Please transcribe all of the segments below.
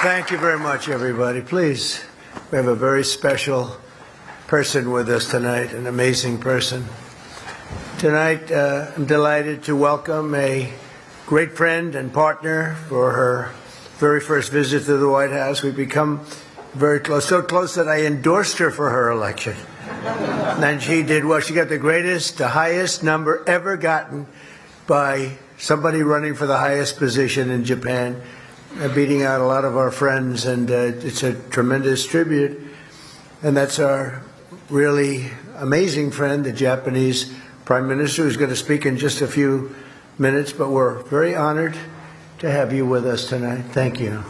Thank you very much, everybody. Please, we have a very special person with us tonight, an amazing person. Tonight, I'm delighted to welcome a great friend and partner for her very first visit to the White House. We've become very close, so close that I endorsed her for her election. And she did well. She got the highest number ever gotten by somebody running for the highest position in Japan, beating out a lot of our friends, and it's a tremendous tribute. And that's our really amazing friend, the Japanese Prime Minister, who's going to speak in just a few minutes, but we're very honored to have you with us tonight. Thank you.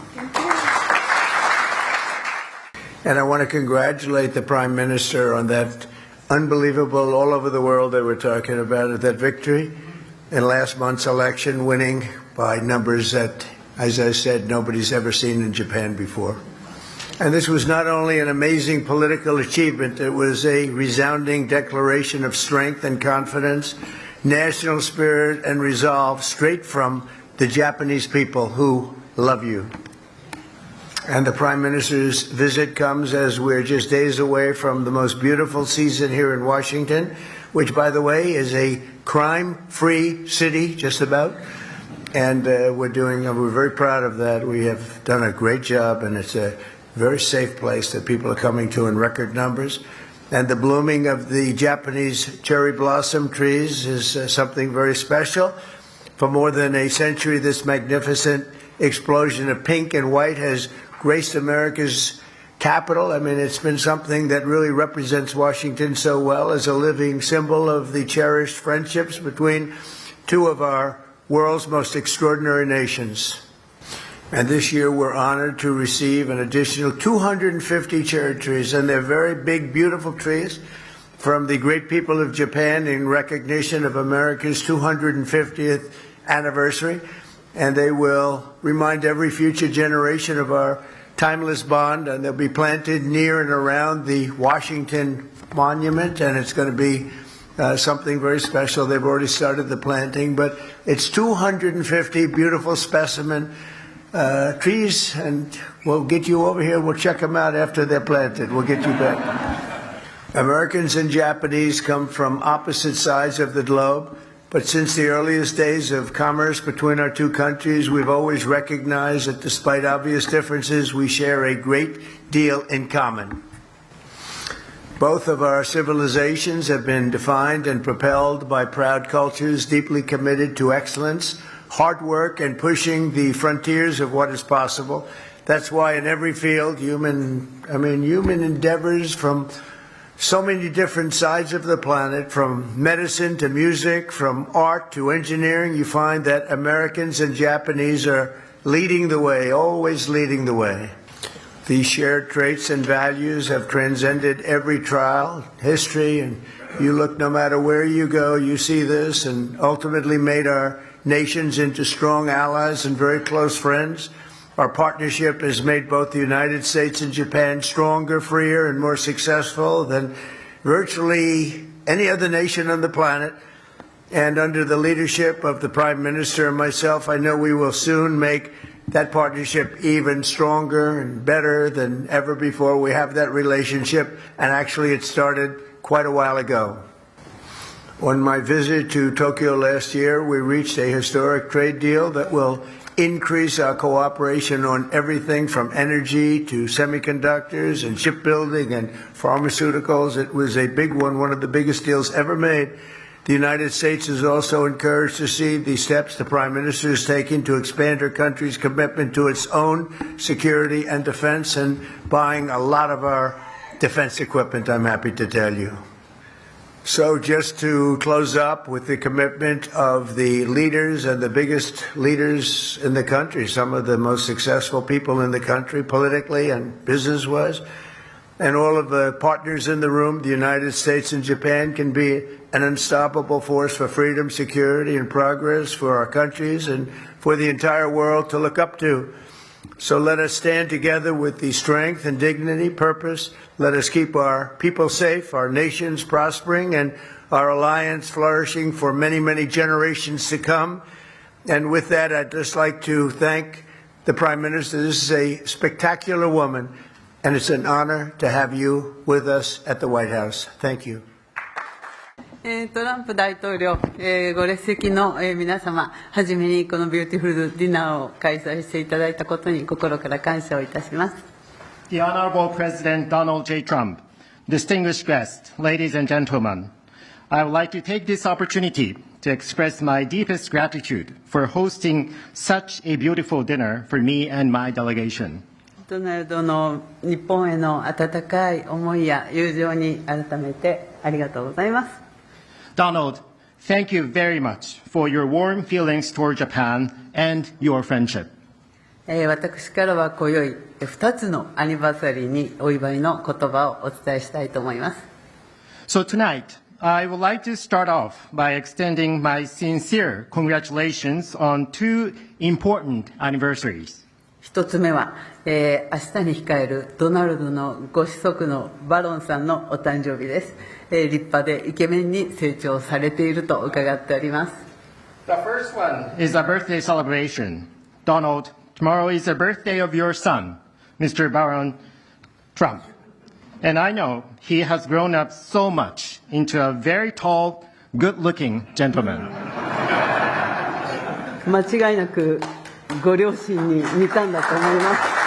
And I want to congratulate the Prime Minister on that unbelievable, all over the world that we're talking about, that victory in last month's election, winning by numbers that, as I said, nobody's ever seen in Japan before. And this was not only an amazing political achievement, it was a resounding declaration of strength and confidence, national spirit and resolve straight from the Japanese people who love you. And the Prime Minister's visit comes as we're just days away from the most beautiful season here in Washington, which, by the way, is a crime-free city, just about. And we're very proud of that. We have done a great job, and it's a very safe place that people are coming to in record numbers. And the blooming of the Japanese cherry blossom trees is something very special. For more than a century, this magnificent explosion of pink and white has graced America's capital. I mean, it's been something that really represents Washington so well as a living symbol of the cherished friendships between two of our world's most extraordinary nations. And this year we're honored to receive an additional 250 cherry trees, and they're very big, beautiful trees from the great people of Japan in recognition of America's 250th anniversary. And they will remind every future generation of our timeless bond, and they'll be planted near and around the Washington Monument, and it's going to be something very special. They've already started the planting, but it's 250 beautiful specimen trees, and we'll get you over here. We'll check them out after they're planted. We'll get you back. Americans and Japanese come from opposite sides of the globe, but since the earliest days of commerce between our two countries, we've always recognized that despite obvious differences, we share a great deal in common. Both of our civilizations have been defined and propelled by proud cultures deeply committed to excellence, hard work, and pushing the frontiers of what is possible. That's why in every field, human endeavors from so many different sides of the planet, from medicine to music, from art to engineering, you find that Americans and Japanese are leading the way, always leading the way. These shared traits and values have transcended every trial, history, and you look no matter where you go, you see this, and ultimately made our nations into strong allies and very close friends. Our partnership has made both the United States and Japan stronger, freer, and more successful than virtually any other nation on the planet. And under the leadership of the Prime Minister and myself, I know we will soon make that partnership even stronger and better than ever before. We have that relationship, and actually it started quite a while ago. On my visit to Tokyo last year, we reached a historic trade deal that will increase our cooperation on everything from energy to semiconductors and shipbuilding and pharmaceuticals. It was a big one of the biggest deals ever made. The United States is also encouraged to see the steps the Prime Minister is taking to expand her country's commitment to its own security and defense, and buying a lot of our defense equipment, I'm happy to tell you. So just to close up with the commitment of the leaders and the biggest leaders in the country, some of the most successful people in the country politically and business-wise, and all of the partners in the room, the United States and Japan can be an unstoppable force for freedom, security, and progress for our countries and for the entire world to look up to. So let us stand together with the strength and dignity, purpose. Let us keep our people safe, our nations prospering, and our alliance flourishing for many, many generations to come. And with that, I'd just like to thank the Prime Minister. This is a spectacular woman, and it's an honor to have you with us at the White House. Thank you. トランプ大統領、ご列席の、皆様、はじめにこのビューティフルディナーを開催していただいたことに心から感謝をいたします。The Honorable President Donald J. Trump, distinguished guests, ladies and gentlemen, I would like to take this opportunity to express my deepest gratitude for hosting such a beautiful dinner for me and my delegation. ドナルドの日本への温かい思いや友情に改めてありがとうございます。Donald, thank you very much for your warm feelings toward Japan and your friendship. 私からは今宵2つのアニバーサリーにお祝いの言葉をお伝えしたいと思います。So tonight, I would like to start off by extending my sincere congratulations on two important anniversaries. 一つ目は、明日に控えるドナルドのご子息のバロンさんのお誕生日です。立派でイケメンに成長されていると伺っております。The first one is a birthday celebration. Donald, tomorrow is the birthday of your son, Mr. Baron Trump. And I know he has grown up so much into a very tall, good-looking gentleman. 間違いなくご両親に似たんだと思います。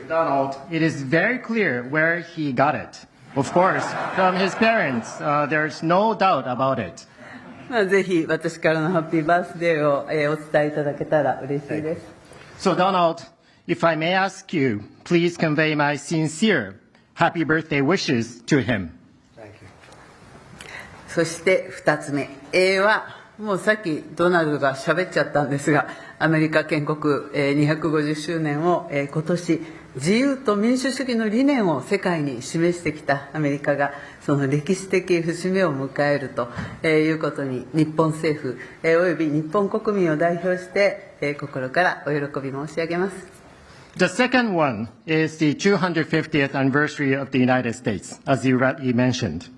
Donald, it is very clear where he got it. Of course, from his parents, there's no doubt about it. ぜひ私からのハッピーバースデーを、お伝えいただけたら嬉しいです。So, Donald, if I may ask you, please convey my sincere happy birthday wishes to him. Thank you. そして2つ目。は、もうさっきドナルドが喋っちゃったんですが、アメリカ建国、250周年を、今年、自由と民主主義の理念を世界に示してきたアメリカがその歴史的節目を迎えるということに日本政府および日本国民を代表して心からお喜び申し上げます。The second one is the 250th anniversary of the United States, as you rightly mentioned.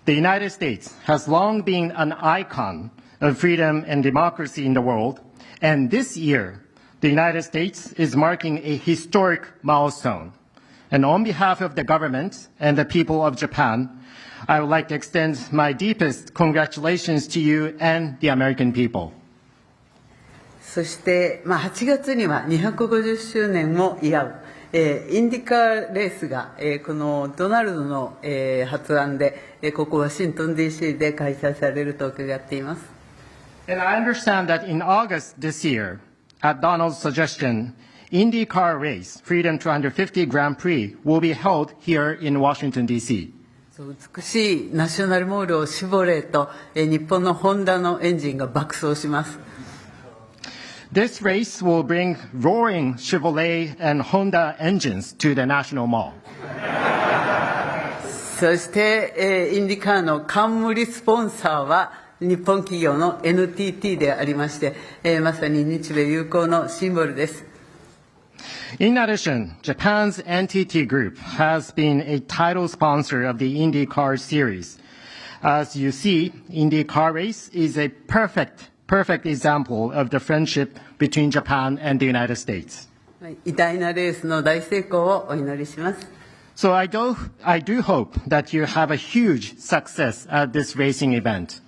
The United States has long been an icon of freedom and democracy in the world, and this year, the United States is marking a historic milestone. And on behalf of the government and the people of Japan, I would like to extend my deepest congratulations to you and the American people. そして、8月には250周年を祝う、インディカーレースが、このドナルドの、発案で、ここワシントン DC で開催されると伺っています。And I understand that in August this year, at Donald's suggestion, IndyCar race, Freedom 250 Grand Prix, will be held here in Washington, D.C. 美しいナショナルモールを絞れと、日本のホンダのエンジンが爆走します。This race will bring roaring Chevrolet and Honda engines to the National Mall. そして、インディカーの冠スポンサーは日本企業の NTT でありまして、まさに日米友好のシンボルです。In addition, Japan's NTT Group has been a title sponsor of the IndyCar series. As you see, IndyCar race is a perfect example of the friendship between Japan and the United States. 偉大なレースの大成功をお祈りします。So I do hope that you have a huge success at this racing event.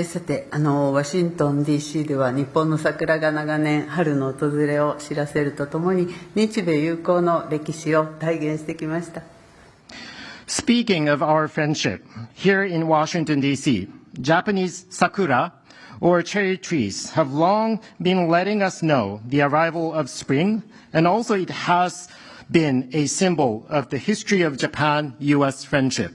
さて、ワシントン DC では日本の桜が長年春の訪れを知らせるとともに日米友好の歴史を体現してきました。Speaking of our friendship, here in Washington, D.C., Japanese sakura, or cherry trees, have long been letting us know the arrival of spring, and also it has been a symbol of the history of Japan-U.S. friendship.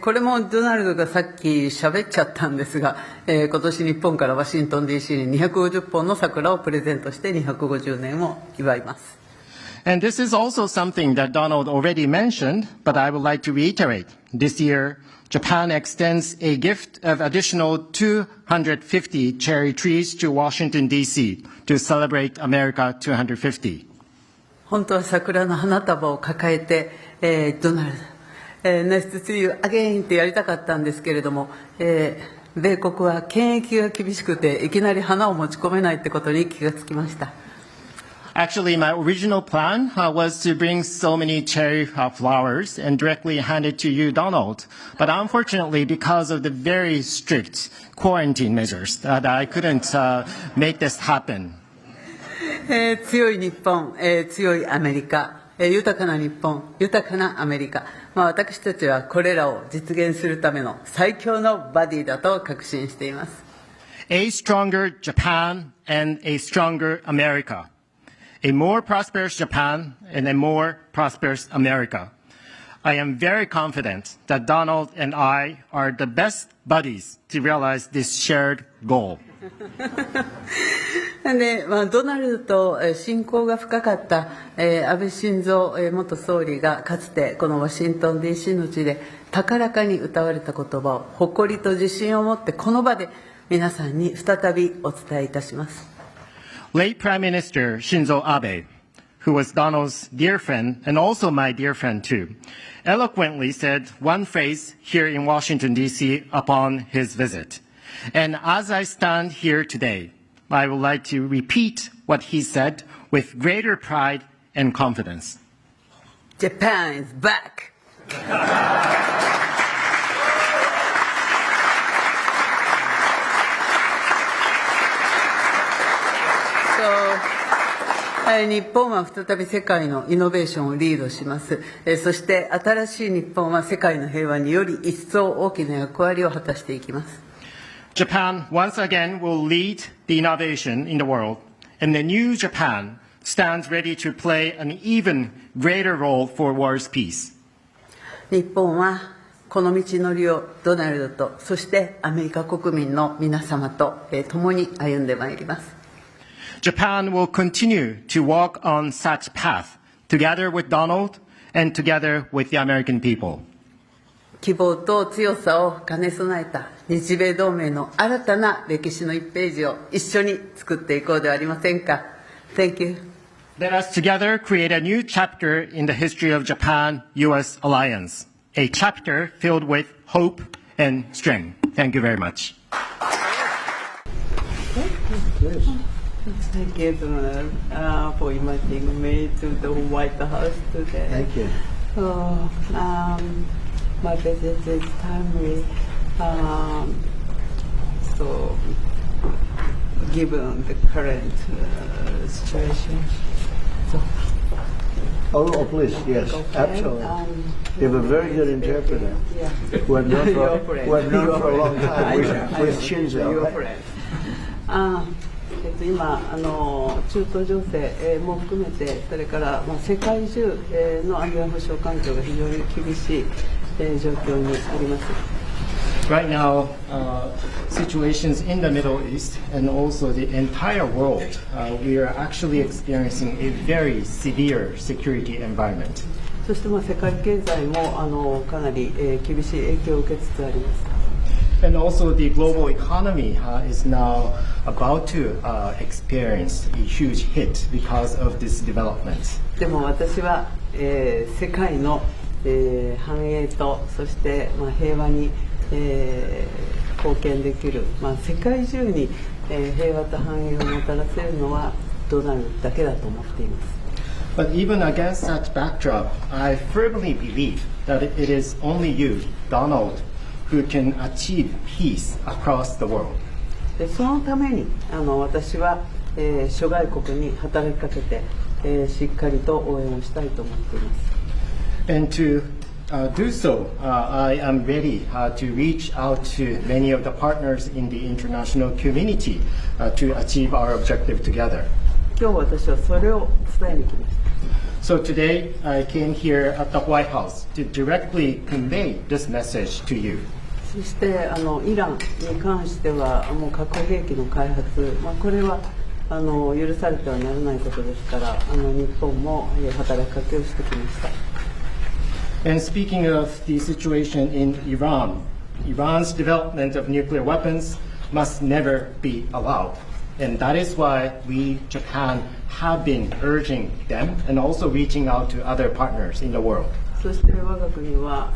これもドナルドがさっき喋っちゃったんですが、今年日本からワシントン DC に250本の桜をプレゼントして250年を祝います。And this is also something that Donald already mentioned, but I would like to reiterate. This year, Japan extends a gift of additional 250 cherry trees to Washington, D.C. to celebrate America 250. 本当は桜の花束を抱えて、ドナルド、Nice to see you again ってやりたかったんですけれども、米国は検疫が厳しくて、いきなり花を持ち込めないってことに気がつきました。Actually, my original plan was to bring so many cherry flowers and directly hand it to you, Donald. But unfortunately, because of the very strict quarantine measures, that I couldn't make this happen. 強い日本、強いアメリカ、豊かな日本、豊かなアメリカ、私たちはこれらを実現するための最強のバディだと確信しています。A stronger Japan and a stronger America. A more prosperous Japan and a more prosperous America. I am very confident that Donald and I are the best buddies to realize this shared goal. でドナルドと親交が深かった安倍晋三元総理がかつてこのワシントン DC の地で高らかに歌われた言葉を誇りと自信を持ってこの場で皆さんに再びお伝えいたします。Late Prime Minister Shinzo Abe, who was Donald's dear friend and also my dear friend too, eloquently said one phrase here in Washington, D.C. upon his visit. And as I stand here today, I would like to repeat what he said with greater pride and confidence. Japan is back! So, 日本は再び世界のイノベーションをリードします。そして新しい日本は世界の平和により一層大きな役割を果たしていきます。Japan once again will lead the innovation in the world, and the new Japan stands ready to play an even greater role for world's peace. 日本はこの道のりをドナルドと、そしてアメリカ国民の皆様と共に歩んでまいります。Japan will continue to walk on such path together with Donald and together with the American people. 希望と強さを兼ね備えた日米同盟の新たな歴史の1ページを一緒に作っていこうではありませんか。Thank you. Let us together create a new chapter in the history of Japan-U.S. alliance, a chapter filled with hope and strength. Thank you very much. Thank you, Donald, for inviting me to the White House today. Thank you. My visit is timely, so given the current situation. So, Oh, please, yes, absolutely. You have a very good interpreter. Yeah. Who I've known for, who I've known Your for a long friend. time with Shinzo. Your Right? friend. 今中東情勢も含めて、それから世界中の安全保障環境が非常に厳しい状況にあります。Right now, situations in the Middle East and also the entire world, we are actually experiencing a very severe security environment. そして世界経済もかなり厳しい影響を受けつつあります。And also the global economy is now about to experience a huge hit because of this development. でも私は、世界の、繁栄とそして平和に、貢献できる、世界中に、平和と繁栄をもたらせるのはドナルドだけだと思っています。But even against that backdrop, I firmly believe that it is only you, Donald, who can achieve peace across the world. でそのために私は、諸外国に働きかけて、しっかりと応援をしたいと思っています。And to do so, I am ready to reach out to many of the partners in the international community to achieve our objective together. 今日私はそれを伝えに来ました。So today, I came here at the White House to directly convey this message to you. そしてイランに関してはもう核兵器の開発、これは許されてはならないことですから日本も働きかけをしてきました。And speaking of the situation in Iran, Iran's development of nuclear weapons must never be allowed. And that is why we, Japan, have been urging them and also reaching out to other partners in the world. そして我が国は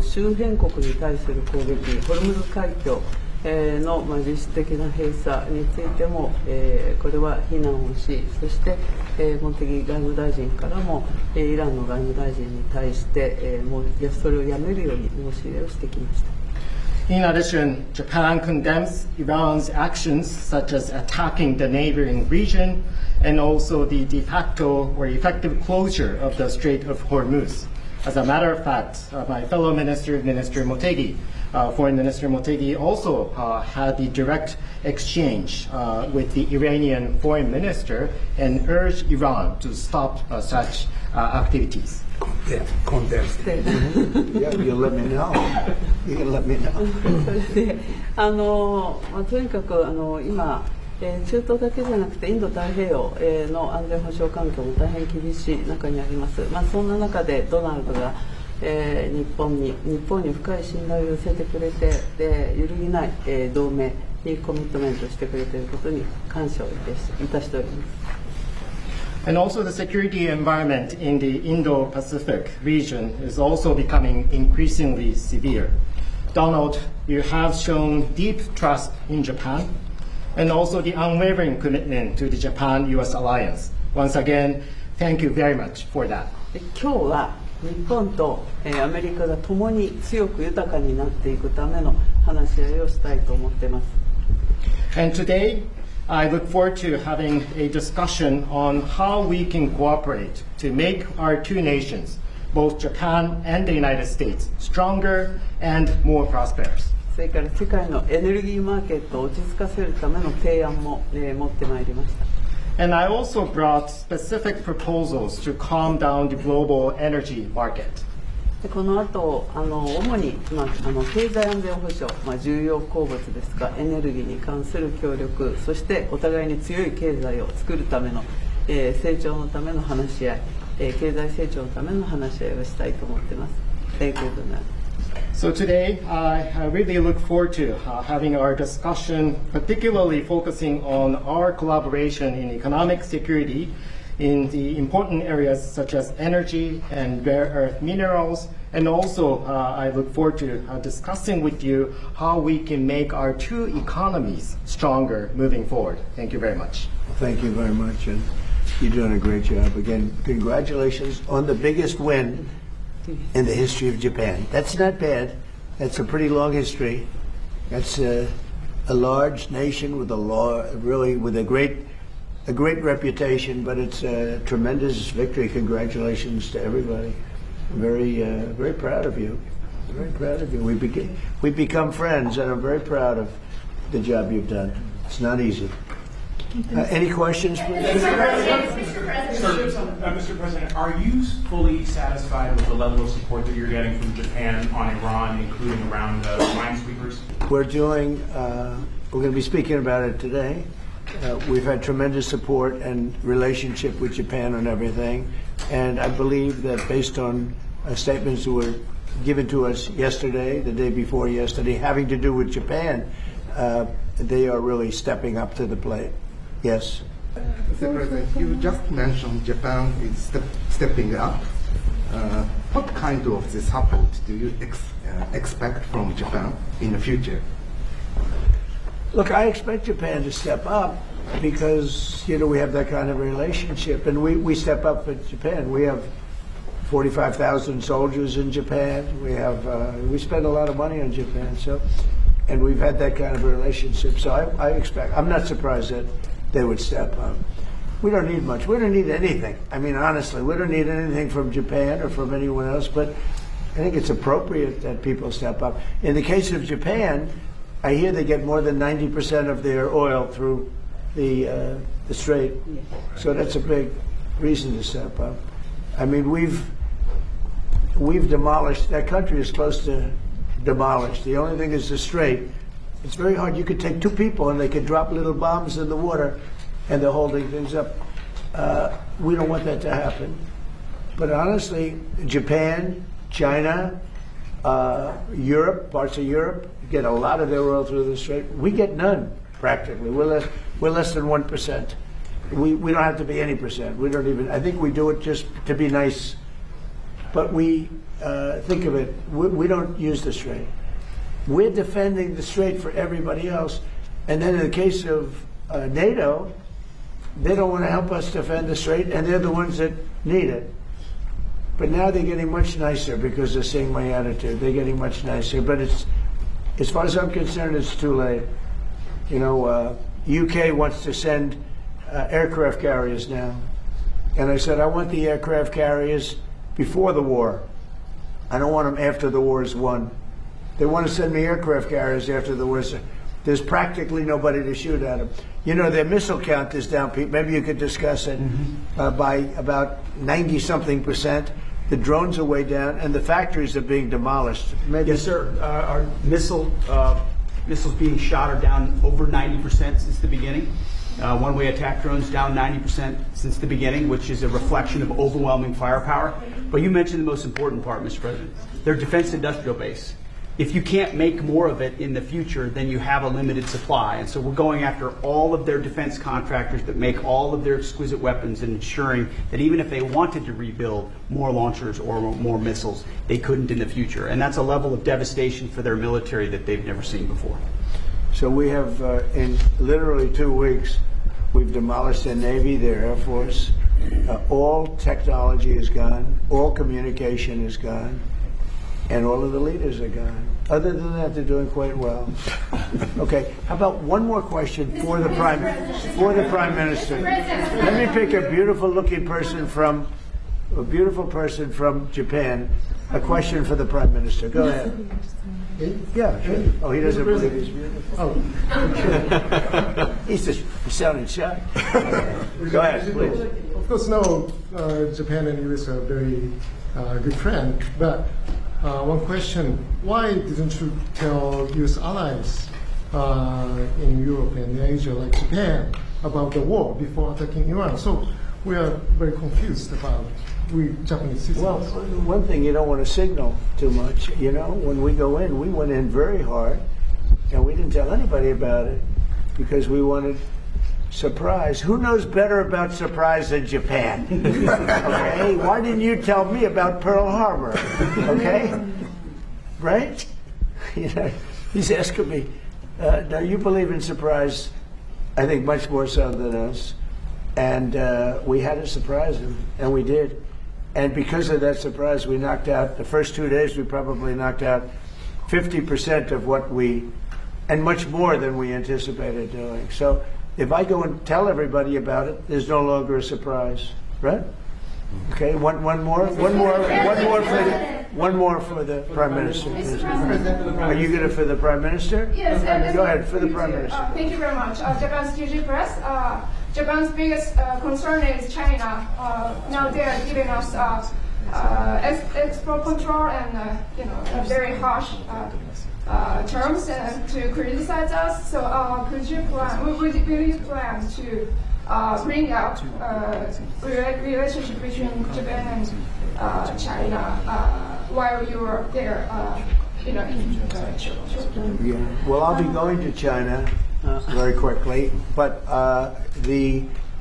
周辺国に対する攻撃、ホルムズ海峡、の実質的な閉鎖についてもこれは非難をし、そして茂木外務大臣からもイランの外務大臣に対してもうそれをやめるように申し入れをしてきました。In addition, Japan condemns Iran's actions such as attacking the neighboring region and also the de facto or effective closure of the Strait of Hormuz. As a matter of fact, my fellow minister, Minister Motegi, Foreign Minister Motegi also had the direct exchange with the Iranian foreign minister and urged Iran to stop such activities. Condensed. Yeah, you'll let me know. You can let me know. それでとにかく今中東だけじゃなくてインド太平洋の安全保障環境も大変厳しい中にあります。そんな中でドナルドが日本に深い信頼を寄せてくれて、揺るぎない同盟にコミットメントしてくれていることに感謝をいたしております。And also the security environment in the Indo-Pacific region is also becoming increasingly severe. Donald, you have shown deep trust in Japan and also the unwavering commitment to the Japan-US alliance. Once again, thank you very much for that. 今日は日本とアメリカが共に強く豊かになっていくための話し合いをしたいと思っています。And today, I look forward to having a discussion on how we can cooperate to make our two nations, both Japan and the United States, stronger and more prosperous. それから世界のエネルギーマーケットを落ち着かせるための提案も持ってまいりました。And I also brought specific proposals to calm down the global energy market. この後主に、経済安全保障、重要鉱物ですがエネルギーに関する協力、そしてお互いに強い経済を作るための、成長のための話し合い、経済成長のための話し合いをしたいと思っています。Thank you. So today, I really look forward to having our discussion, particularly focusing on our collaboration in economic security in the important areas such as energy and rare earth minerals. And also, I look forward to discussing with you how we can make our two economies stronger moving forward. Thank you very much. Thank you very much, and you're doing a great job. Again, congratulations on the biggest win in the history of Japan. That's not bad. That's a pretty long history. That's a large nation with with a great reputation, but it's a tremendous victory. Congratulations to everybody. Very proud of you. Very proud of you. We've become friends, and I'm very proud of the job you've done. It's not easy. Any questions, please? Mr. President, are you fully satisfied with the level of support that you're getting from Japan on Iran, including around minesweepers? We're going to be speaking about it today. We've had tremendous support and relationship with Japan on everything. And I believe that based on statements that were given to us yesterday, the day before yesterday, having to do with Japan, they are really stepping up to the plate. Yes. Mr. President, you just mentioned Japan is stepping up. What kind of support do you expect from Japan in the future? Look, I expect Japan to step up because, we have that kind of relationship. And we step up with Japan. We have 45,000 soldiers in Japan. We spend a lot of money on Japan. And we've had that kind of a relationship. So I'm not surprised that they would step up. We don't need much. We don't need anything. I mean, honestly, we don't need anything from Japan or from anyone else, but I think it's appropriate that people step up. In the case of Japan, I hear they get more than 90% of their oil through the strait. So that's a big reason to step up. I mean, we've demolished, that country is close to demolished. The only thing is the strait. It's very hard. You could take two people and they could drop little bombs in the water and they're holding things up. We don't want that to happen. But honestly, Japan, China, Europe, parts of Europe, get a lot of their oil through the strait. We get none, practically. We're less than 1%. We don't have to be any percent. We don't even, I think we do it just to be nice. But we think of it, we don't use the strait. We're defending the strait for everybody else. And then in the case of NATO, they don't want to help us defend the strait, and they're the ones that need it. But now they're getting much nicer because they're seeing my attitude. They're getting much nicer. But it's, as far as I'm concerned, it's too late. You know, UK wants to send aircraft carriers now. And I said, I want the aircraft carriers before the war. I don't want them after the war is won. They want to send me aircraft carriers after the war is. There's practically nobody to shoot at them. You know, their missile count is down, Pete. Maybe you could discuss it by about 90-something%. The drones are way down, and the factories are being demolished. Maybe. Yes, sir. Our missiles being shot are down over 90% since the beginning. One-way attack drones down 90% since the beginning, which is a reflection of overwhelming firepower. But you mentioned the most important part, Mr. President. Their defense industrial base. If you can't make more of it in the future, then you have a limited supply. And so we're going after all of their defense contractors that make all of their exquisite weapons and ensuring that even if they wanted to rebuild more launchers or more missiles, they couldn't in the future. And that's a level of devastation for their military that they've never seen before. So we have, in literally 2 weeks, we've demolished their Navy, their Air Force. All technology is gone. All communication is gone. And all of the leaders are gone. Other than that, they're doing quite well. Okay, how about one more question for the Prime Minister? Let me pick a beautiful-looking person from Japan. A question for the Prime Minister. Go ahead. Yeah, sure. Oh, he doesn't believe he's beautiful. Oh. He's sounding shy. Go ahead, please. Of course, no, Japan and US are very good friends, but one question, why didn't you tell US allies in Europe and Asia, like Japan, about the war before attacking Iran? So we are very confused about we Japanese citizens. Well, one thing, you don't want to signal too much. You know, when we go in, we went in very hard, and we didn't tell anybody about it because we wanted surprise. Who knows better about surprise than Japan? Okay, why didn't you tell me about Pearl Harbor? Okay, right? You know, he's asking me. Now you believe in surprise, I think much more so than us, and we had to surprise him, and we did. And because of that surprise, we knocked out, the first 2 days, we probably knocked out 50% of what and much more than we anticipated doing. So if I go and tell everybody about it, there's no longer a surprise, right? Okay, one more for the Prime Minister. Are you going to for the Prime Minister? Yes. Go ahead for the Prime Minister. Thank you very much. Japan's TG Press. Japan's biggest concern is China. Now they are giving us export control and very harsh terms to criticize us. So will you plan to bring out relationship between Japan and China while you are there? Well, I'll be going to China very quickly, but I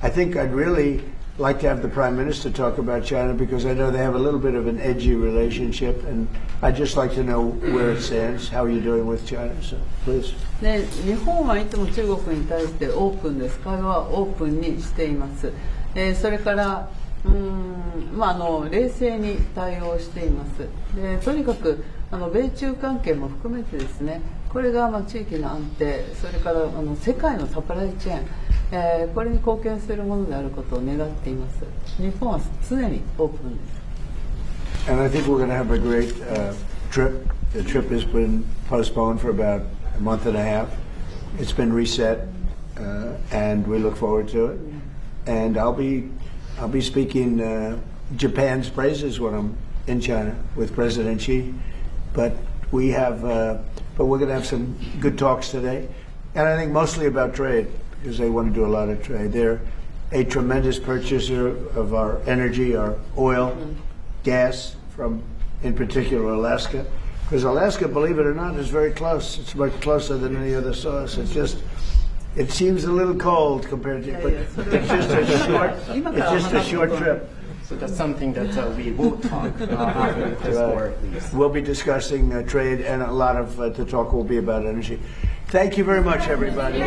think I'd really like to have the Prime Minister talk about China because I know they have a little bit of an edgy relationship, and I'd just like to know where it stands. How are you doing with China? So, please. で、日本はいつも中国に対してオープンです。会話はオープンにしています。それから冷静に対応しています。で、とにかく米中関係も含めてですね、これが地域の安定、それから世界のサプライチェーン、これに貢献するものであることを願っています。日本は常にオープンです。And I think we're going to have a great trip. The trip has been postponed for about a month and a half. It's been reset, and we look forward to it. And I'll be speaking Japan's praises when I'm in China with President Xi. But we're going to have some good talks today, and I think mostly about trade because they want to do a lot of trade. They're a tremendous purchaser of our energy, our oil, gas from, in particular, Alaska. Because Alaska, believe it or not, is very close. It's much closer than any other source. It seems a little cold compared to, but it's just a short trip. So that's something that we will talk after this war, at least. We'll be discussing trade, and a lot of the talk will be about energy. Thank you very much, everybody.